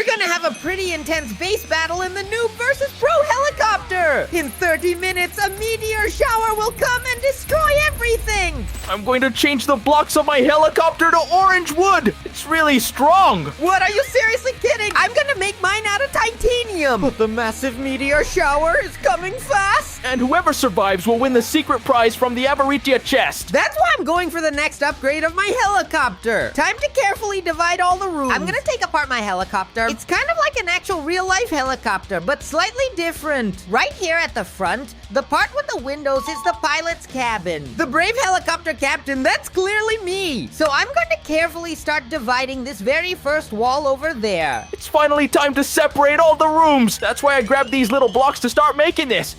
We're gonna have a pretty intense base battle in the noob versus pro helicopter. In 30 minutes, a meteor shower will come and destroy everything. I'm going to change the blocks of my helicopter to orange wood. It's really strong. What, are you seriously kidding? I'm gonna make mine out of titanium. But the massive meteor shower is coming fast. And whoever survives will win the secret prize from the Avaritia chest. That's why I'm going for the next upgrade of my helicopter. Time to carefully divide all the rooms. I'm gonna take apart my helicopter. It's kind of like an actual real-life helicopter, but slightly different. Right here at the front, the part with the windows is the pilot's cabin. The brave helicopter captain, that's clearly me. So I'm going to carefully start dividing this very first wall over there. It's finally time to separate all the rooms. That's why I grabbed these little blocks to start making this.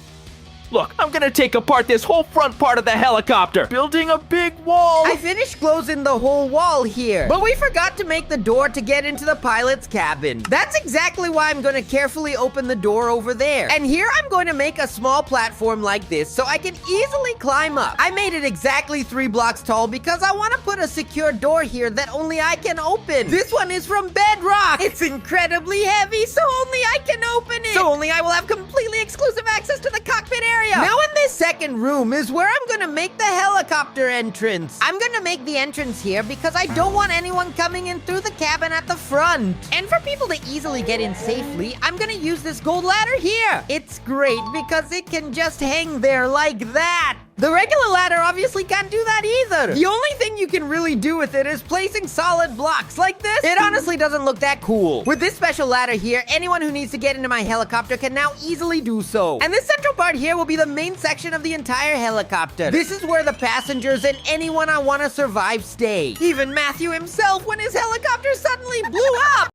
Look, I'm gonna take apart this whole front part of the helicopter, building a big wall. I finished closing the whole wall here, but we forgot to make the door to get into the pilot's cabin. That's exactly why I'm gonna carefully open the door over there. And here I'm going to make a small platform like this so I can easily climb up. I made it exactly 3 blocks tall because I want to put a secure door here that only I can open. This one is from bedrock. It's incredibly heavy, so only I can open it. So only I will have completely exclusive access to the cockpit area. Now in this second room is where I'm gonna make the helicopter entrance. I'm gonna make the entrance here because I don't want anyone coming in through the cabin at the front. And for people to easily get in safely, I'm gonna use this gold ladder here. It's great because it can just hang there like that. The regular ladder obviously can't do that either. The only thing you can really do with it is placing solid blocks like this. It honestly doesn't look that cool. With this special ladder here, anyone who needs to get into my helicopter can now easily do so. And this central part here will be the main section of the entire helicopter. This is where the passengers and anyone I want to survive stay. Even Matthew himself when his helicopter suddenly blew up.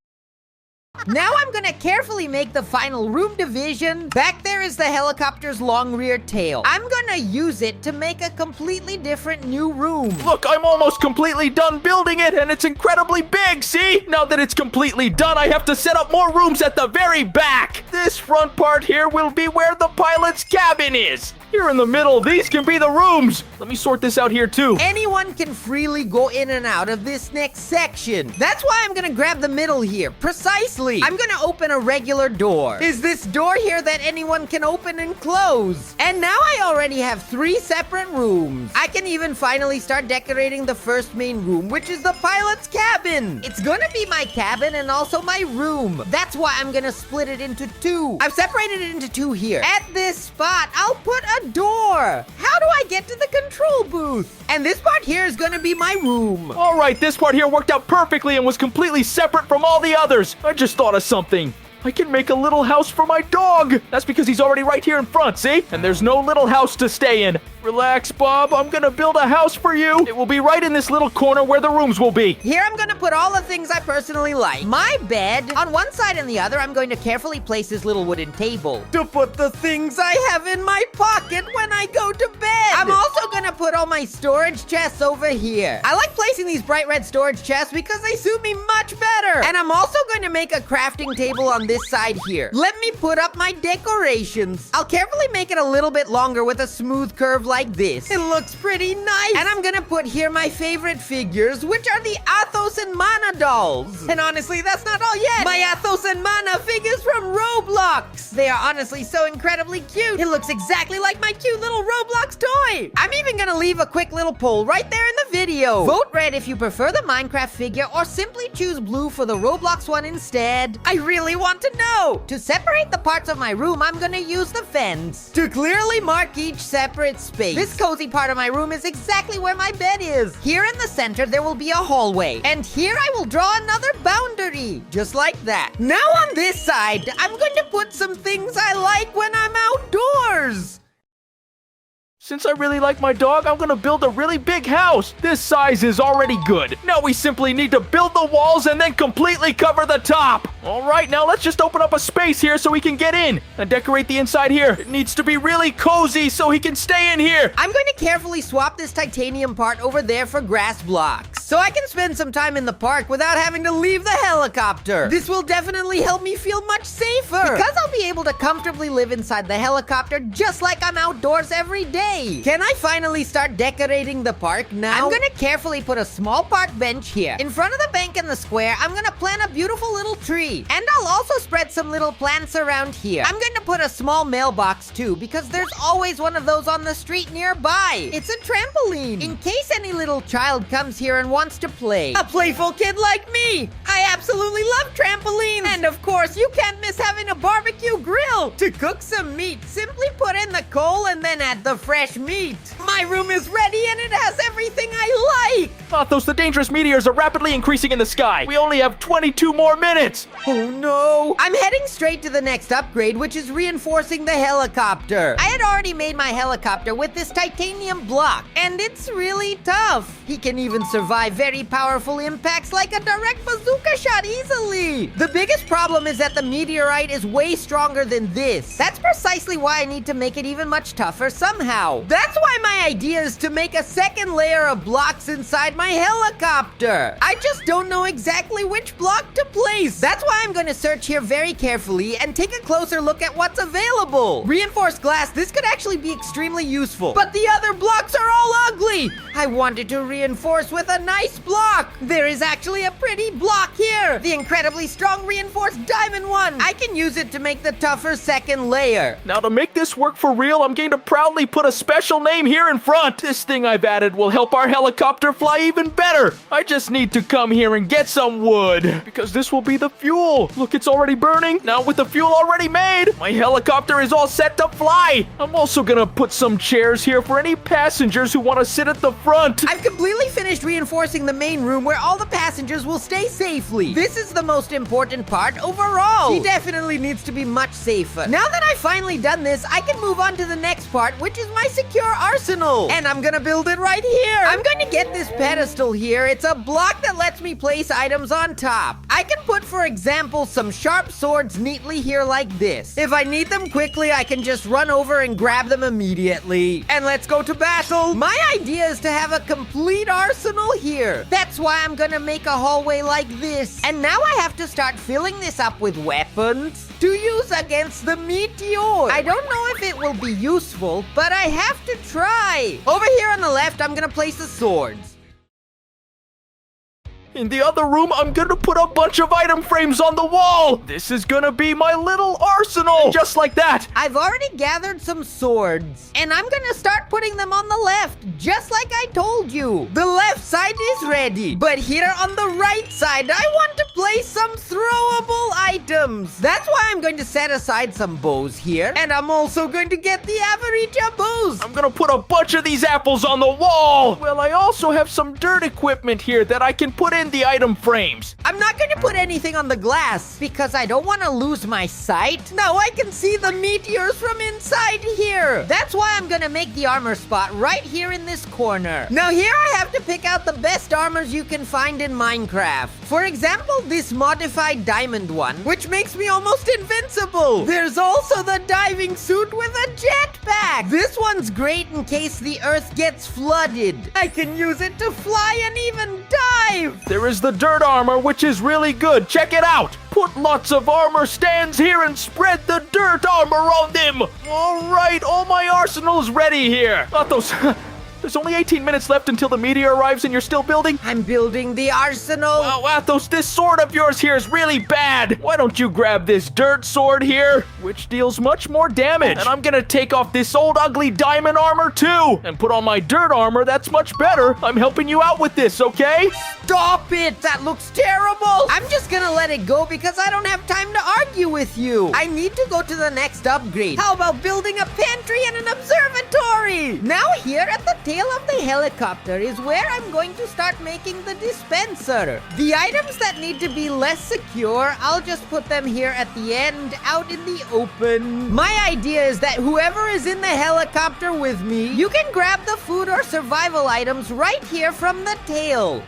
Now I'm gonna carefully make the final room division. Back there is the helicopter's long rear tail. I'm gonna use it to make a completely different new room. Look, I'm almost completely done building it, and it's incredibly big, see? Now that it's completely done, I have to set up more rooms at the very back. This front part here will be where the pilot's cabin is. Here in the middle, these can be the rooms. Let me sort this out here too. Anyone can freely go in and out of this next section. That's why I'm gonna grab the middle here, precisely. I'm gonna open a regular door. Is this door here that anyone can open and close? And now I already have 3 separate rooms. I can even finally start decorating the first main room, which is the pilot's cabin. It's gonna be my cabin and also my room. That's why I'm gonna split it into 2. I've separated it into 2 here. At this spot, I'll put a door. How do I get to the control booth? And this part here is gonna be my room. All right, this part here worked out perfectly and was completely separate from all the others. I just thought of something. I can make a little house for my dog. That's because he's already right here in front, see? And there's no little house to stay in. Relax, Bob. I'm gonna build a house for you. It will be right in this little corner where the rooms will be. Here I'm gonna put all the things I personally like. My bed. On one side and the other, I'm going to carefully place this little wooden table to put the things I have in my pocket when I go to bed. I'm also gonna put all my storage chests over here. I like placing these bright red storage chests because they suit me much better. And I'm also going to make a crafting table on this side here. Let me put up my decorations. I'll carefully make it a little bit longer with a smooth curve like this. It looks pretty nice. And I'm gonna put here my favorite figures, which are the Athos and Mana dolls. And honestly, that's not all yet. My Athos and Mana figures from Roblox. They are honestly so incredibly cute. It looks exactly like my cute little Roblox toy. I'm even gonna leave a quick little poll right there in the video. Vote red if you prefer the Minecraft figure or simply choose blue for the Roblox one instead. I really want to know. To separate the parts of my room, I'm gonna use the fence to clearly mark each separate space. This cozy part of my room is exactly where my bed is. Here in the center, there will be a hallway. And here I will draw another boundary, just like that. Now on this side, I'm going to put some things I like when I'm outdoors. Since I really like my dog, I'm gonna build a really big house. This size is already good. Now we simply need to build the walls and then completely cover the top. All right, now let's just open up a space here so he can get in and decorate the inside here. It needs to be really cozy so he can stay in here. I'm going to carefully swap this titanium part over there for grass blocks so I can spend some time in the park without having to leave the helicopter. This will definitely help me feel much safer because I'll be able to comfortably live inside the helicopter just like I'm outdoors every day. Can I finally start decorating the park now? I'm gonna carefully put a small park bench here. In front of the bank and the square, I'm gonna plant a beautiful little tree. tree. And I'll also spread some little plants around here. I'm going to put a small mailbox too, because there's always one of those on the street nearby. It's a trampoline, in case any little child comes here and wants to play. A playful kid like me! I absolutely love trampolines! And of course, you can't miss having a barbecue grill! To cook some meat, simply put in the coal and then add the fresh meat. My room is ready and it has everything I like! Athos, the dangerous meteors are rapidly increasing in the sky. We only have 22 more minutes. Oh no! I'm heading straight to the next upgrade, which is reinforcing the helicopter. I had already made my helicopter with this titanium block, and it's really tough. He can even survive very powerful impacts like a direct bazooka shot easily. The biggest problem is that the meteorite is way stronger than this. That's precisely why I need to make it even much tougher somehow. That's why my idea is to make a second layer of blocks inside my helicopter. I just don't know exactly which block to place. That's why I'm going to search here very carefully and take a closer look at what's available. Reinforced glass, this could actually be extremely useful. But the other blocks are all ugly. I wanted to reinforce with a nice block. There is actually a pretty block here. The incredibly strong reinforced diamond one. I can use it to make the tougher second layer. Now to make this work for real, I'm going to proudly put a special name here in front. This thing I've added will help our helicopter fly even better. I just need to come here and get some wood, because this will be the fuel. Look, it's already burning. Now with the fuel already made, my helicopter is all set to fly. I'm also gonna put some chairs here for any passengers who want to sit at the front. I've completely finished reinforcing the main room where all the passengers will stay safely. This is the most important part overall. She definitely needs to be much safer. Now that I've finally done this, I can move on to the next part, which is my secure arsenal. And I'm gonna build it right here. I'm going to get this pedestal here. It's a block that lets me place items on top. I can put, for example, some sharp swords neatly here like this. If I need them quickly, I can just run over and grab them immediately. And let's go to battle. My idea is to have a complete arsenal here. That's why I'm gonna make a hallway like this. And now I have to start filling this up with weapons to use against the meteor. I don't know if it will be useful, but I have to try. Over here on the left, I'm gonna place the swords. In the other room, I'm gonna put a bunch of item frames on the wall. This is gonna be my little arsenal. Just like that. I've already gathered some swords, and I'm gonna start putting them on the left, just like I told you. The left side is ready, but here on the right side, I want to place some throwable items. That's why I'm going to set aside some bows here, and I'm also going to get the Averita bows. I'm gonna put a bunch of these apples on the wall. Well, I also have some dirt equipment here that I can put in the item frames. I'm not going to put anything on the glass because I don't want to lose my sight. Now I can see the meteors from inside here. That's why I'm going to make the armor spot right here in this corner. Now here I have to pick out the best armors you can find in Minecraft. For example, this modified diamond one, which makes me almost invincible. There's also the diving suit with a jetpack. This one's great in case the earth gets flooded. I can use it to fly and even dive. There is the dirt armor, which is really good. Check it out. Put lots of armor stands here and spread the dirt armor on them. All right, all my arsenal's ready here. Athos, there's only 18 minutes left until the meteor arrives and you're still building? I'm building the arsenal. Wow, Athos, this sword of yours here is really bad. Why don't you grab this dirt sword here, which deals much more damage? And I'm gonna take off this old ugly diamond armor too, and put on my dirt armor that's much better. I'm helping you out with this, okay? Stop it! That looks terrible! I'm just gonna let it go because I don't have time to argue with you. I need to go to the next upgrade. How about building a pantry and an observatory? Now here at the tail of the helicopter is where I'm going to start making the dispenser. The items that need to be less secure, I'll just put them here at the end, out in the open. My idea is that whoever is in the helicopter with me, you can grab the food or survival items right here from the tail.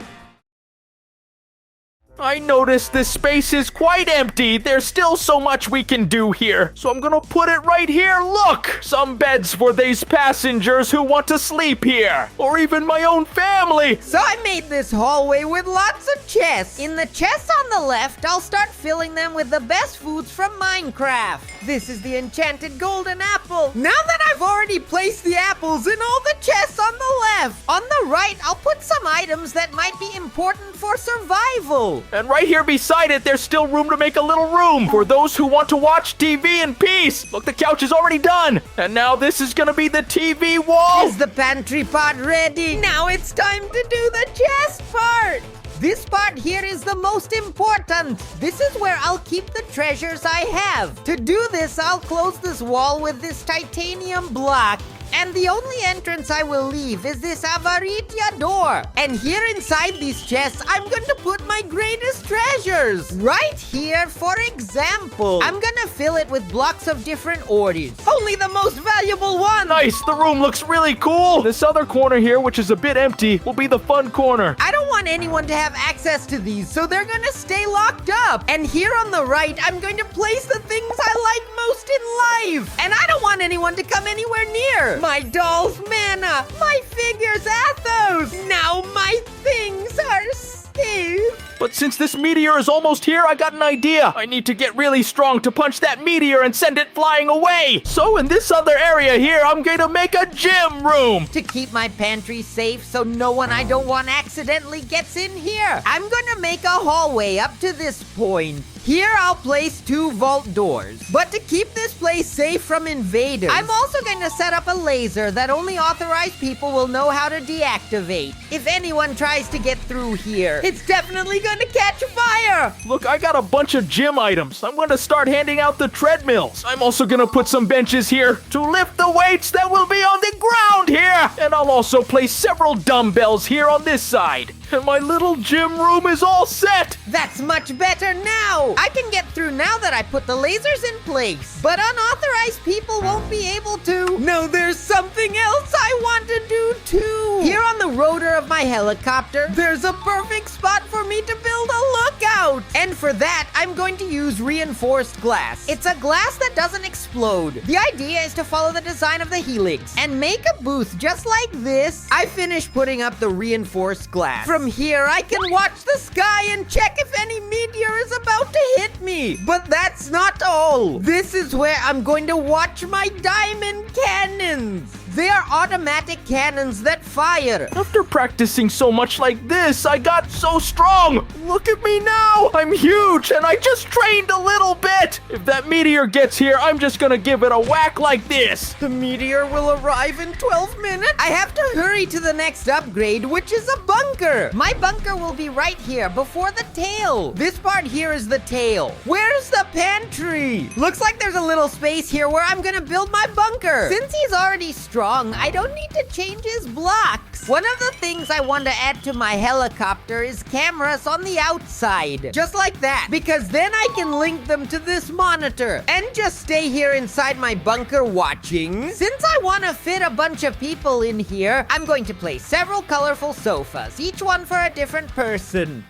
I noticed this space is quite empty. There's still so much we can do here. So I'm gonna put it right here. Look! Some beds for these passengers who want to sleep here. Or even my own family. So I made this hallway with lots of chests. In the chests on the left, I'll start filling them with the best foods from Minecraft. This is the enchanted golden apple. Now that I've already placed the apples in all the chests on the left. On the right, I'll put some items that might be important for survival. And right here beside it, there's still room to make a little room for those who want to watch TV in peace. Look, the couch is already done. And now this is gonna be the TV wall. Is the pantry part ready? Now it's time to do the chest part. This part here is the most important. This is where I'll keep the treasures I have. To do this, I'll close this wall with this titanium block. And the only entrance I will leave is this Avaritia door. And here inside these chests, I'm going to put my greatest treasures. Right here, for example, I'm gonna fill it with blocks of different orders. Only the most valuable one. Nice, the room looks really cool. This other corner here, which is a bit empty, will be the fun corner. I don't want anyone to have access to these, so they're gonna stay locked up. And here on the right, I'm going to place the things I like most in life. And I don't want anyone to come anywhere near. My doll's mana, my figures Athos. Now my things are safe. But since this meteor is almost here, I got an idea. I need to get really strong to punch that meteor and send it flying away. So in this other area here, I'm going to make a gym room. To keep my pantry safe so no one I don't want accidentally gets in here, I'm gonna make a hallway up to this point. Here I'll place 2 vault doors. But to keep this place safe from invaders, I'm also going to set up a laser that only authorized people will know how to deactivate. If anyone tries to get through here, it's definitely going to catch fire. Look, I got a bunch of gym items. I'm going to start handing out the treadmills. I'm also going to put some benches here to lift the weights that will be on the ground here. And I'll also place several dumbbells here on this side. And my little gym room is all set. That's much better now. I can get through now that I put the lasers in place. But unauthorized people won't be able to. No, there's something else I want to do too. Here on the rotor of my helicopter, there's a perfect spot for me to build a lookout. And for that, I'm going to use reinforced glass. It's a glass that doesn't explode. The idea is to follow the design of the helix and make a booth just like this. I finished putting up the reinforced glass. From here, I can watch the sky and check if any meteor is about to hit me. But that's not all. This is where I'm going to watch my diamond cannons. They are automatic cannons that fire. After practicing so much like this, I got so strong. Look at me now. I'm huge and I just trained a little bit. If that meteor gets here, I'm just gonna give it a whack like this. The meteor will arrive in 12 minutes. I have to hurry to the next upgrade, which is a bunker. My bunker will be right here before the tail. This part here is the tail. Where's the pantry? Looks like there's a little space here where I'm gonna build my bunker. Since he's already strong, I don't need to change his blocks. One of the things I want to add to my helicopter is cameras on the outside. Just like that. Because then I can link them to this monitor and just stay here inside my bunker watching. Since I want to fit a bunch of people in here, I'm going to place several colorful sofas, each one for a different person.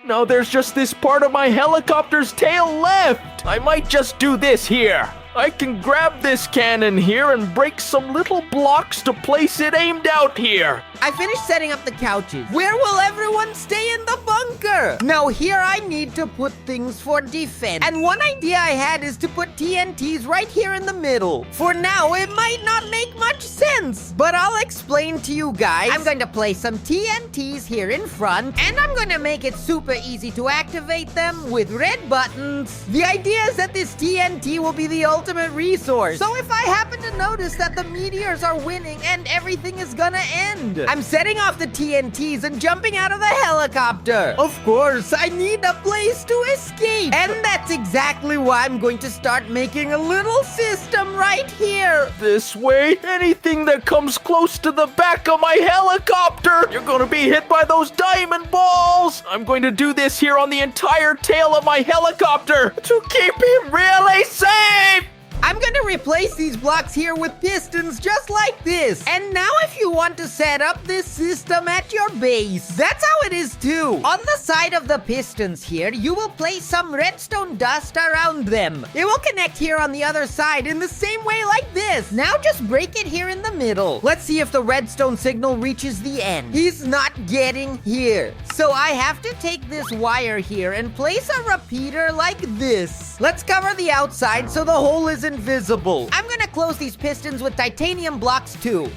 Now there's just this part of my helicopter's tail left. I might just do this here. I can grab this cannon here and break some little blocks to place it aimed out here. I finished setting up the couches. Where will everyone stay in the bunker? Now here I need to put things for defense. And one idea I had is to put TNTs right here in the middle. For now, it might not make much sense, but I'll explain to you guys. I'm going to place some TNTs here in front, and I'm going to make it super easy to activate them with red buttons. The idea is that this TNT will be the ultimate resource. So if I happen to notice that the meteors are winning and everything is gonna end, I'm setting off the TNTs and jumping out of the helicopter. Of course, I need a place to escape. And that's exactly why I'm going to start making a little system right here. This way, anything that comes close to the back of my helicopter, you're gonna be hit by those diamond balls. I'm going to do this here on the entire tail of my helicopter to keep him really safe. I'm gonna replace these blocks here with pistons just like this. And now if you want to set up this system at your base, that's how it is too. On the side of the pistons here, you will place some redstone dust around them. It will connect here on the other side in the same way like this. Now just break it here in the middle. Let's see if the redstone signal reaches the end. He's not getting here. So I have to take this wire here and place a repeater like this. Let's cover the outside so the hole isn't invisible. I'm gonna close these pistons with titanium blocks too.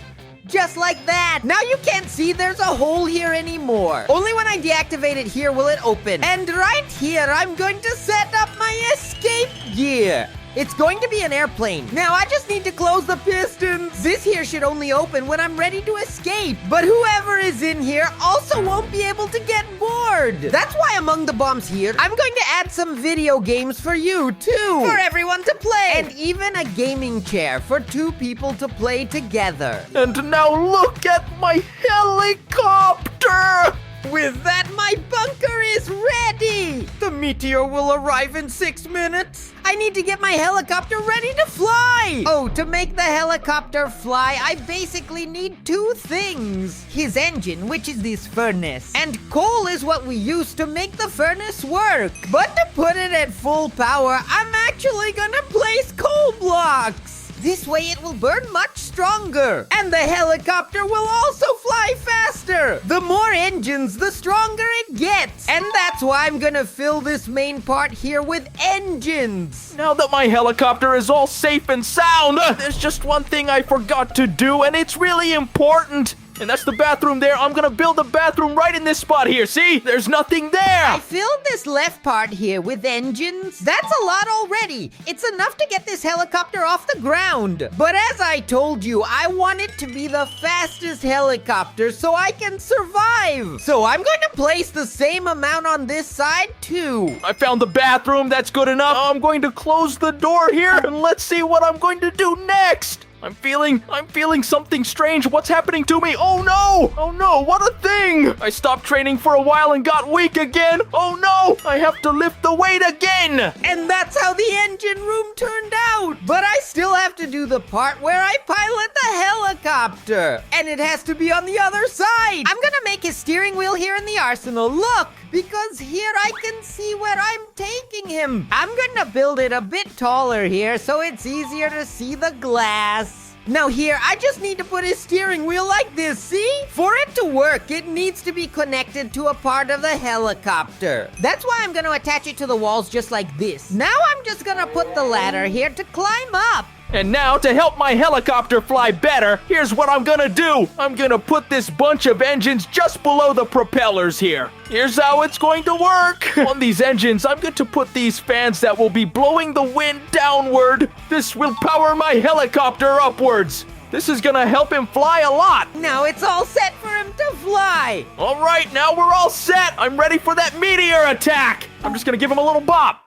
Just like that. Now you can't see there's a hole here anymore. Only when I deactivate it here will it open. And right here, I'm going to set up my escape gear. It's going to be an airplane. Now I just need to close the pistons. This here should only open when I'm ready to escape. But whoever is in here also won't be able to get bored. That's why among the bombs here, I'm going to add some video games for you too. For everyone to play. And even a gaming chair for 2 people to play together. And now look at my helicopter! With that, my bunker is ready! The meteor will arrive in 6 minutes. I need to get my helicopter ready to fly! Oh, to make the helicopter fly, I basically need 2 things. His engine, which is this furnace. And coal is what we use to make the furnace work. But to put it at full power, I'm actually gonna place coal blocks. This way it will burn much stronger. And the helicopter will also fly faster. The more engines, the stronger it gets. And that's why I'm gonna fill this main part here with engines. Now that my helicopter is all safe and sound, there's just one thing I forgot to do, and it's really important. And that's the bathroom there. I'm gonna build a bathroom right in this spot here. See? There's nothing there. I filled this left part here with engines. That's a lot already. It's enough to get this helicopter off the ground. But as I told you, I want it to be the fastest helicopter so I can survive. So I'm going to place the same amount on this side too. I found the bathroom. That's good enough. Now I'm going to close the door here, and let's see what I'm going to do next. I'm feeling something strange. What's happening to me? Oh no! Oh no, what a thing! I stopped training for a while and got weak again. Oh no! I have to lift the weight again! And that's how the engine room turned out. But I still have to do the part where I pilot the helicopter. And it has to be on the other side. I'm gonna make his steering wheel here in the arsenal. Look! Because here I can see where I'm taking him. I'm gonna build it a bit taller here so it's easier to see the glass. Now here, I just need to put his steering wheel like this, see? For it to work, it needs to be connected to a part of the helicopter. That's why I'm gonna attach it to the walls just like this. Now I'm just gonna put the ladder here to climb up. And now, to help my helicopter fly better, here's what I'm gonna do. I'm gonna put this bunch of engines just below the propellers here. Here's how it's going to work. On these engines, I'm going to put these fans that will be blowing the wind downward. This will power my helicopter upwards. This is gonna help him fly a lot. Now it's all set for him to fly. All right, now we're all set. I'm ready for that meteor attack. I'm just gonna give him a little bop.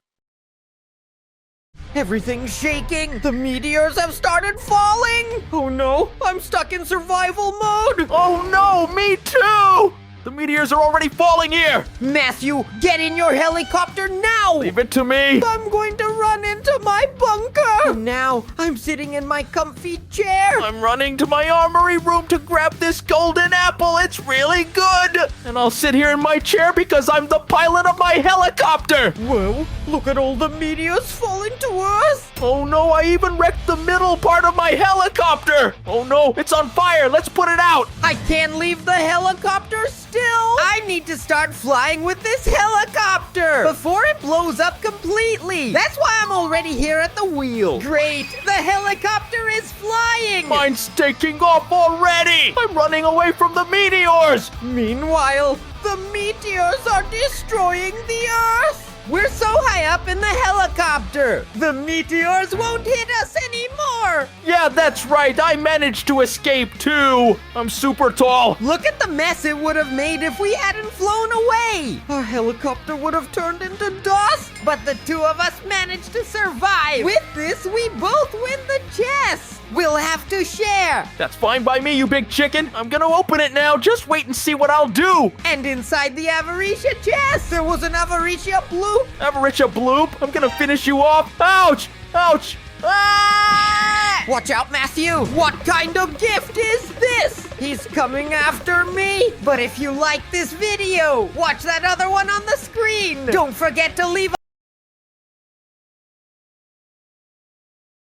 Everything's shaking. The meteors have started falling. Oh no, I'm stuck in survival mode. Oh no, me too. The meteors are already falling here. Matthew, get in your helicopter now. Leave it to me. I'm going to run into my bunker. And now I'm sitting in my comfy chair. I'm running to my armory room to grab this golden apple. It's really good. And I'll sit here in my chair because I'm the pilot of my helicopter. Well, look at all the meteors falling to Earth. Oh no, I even wrecked the middle part of my helicopter. Oh no, it's on fire. Let's put it out. I can't leave the helicopter still. I need to start flying with this helicopter before it blows up completely. That's why I'm already here at the wheel. Great, the helicopter is flying. Mine's taking off already. I'm running away from the meteors. Meanwhile, the meteors are destroying the Earth. We're so high up in the helicopter. The meteors won't hit us anymore. Yeah, that's right. I managed to escape too. I'm super tall. Look at the mess it would have made if we hadn't flown away. Our helicopter would have turned into dust. But the 2 of us managed to survive. With this, we both win the chest. We'll have to share. That's fine by me, you big chicken. I'm gonna open it now. Just wait and see what I'll do. And inside the Avaricia chest, there was an Avaricia bloop. Avaricia bloop? I'm gonna finish you off. Ouch! Ouch! Ah! Watch out, Matthew. What kind of gift is this? He's coming after me. But if you like this video, watch that other one on the screen. Don't forget to leave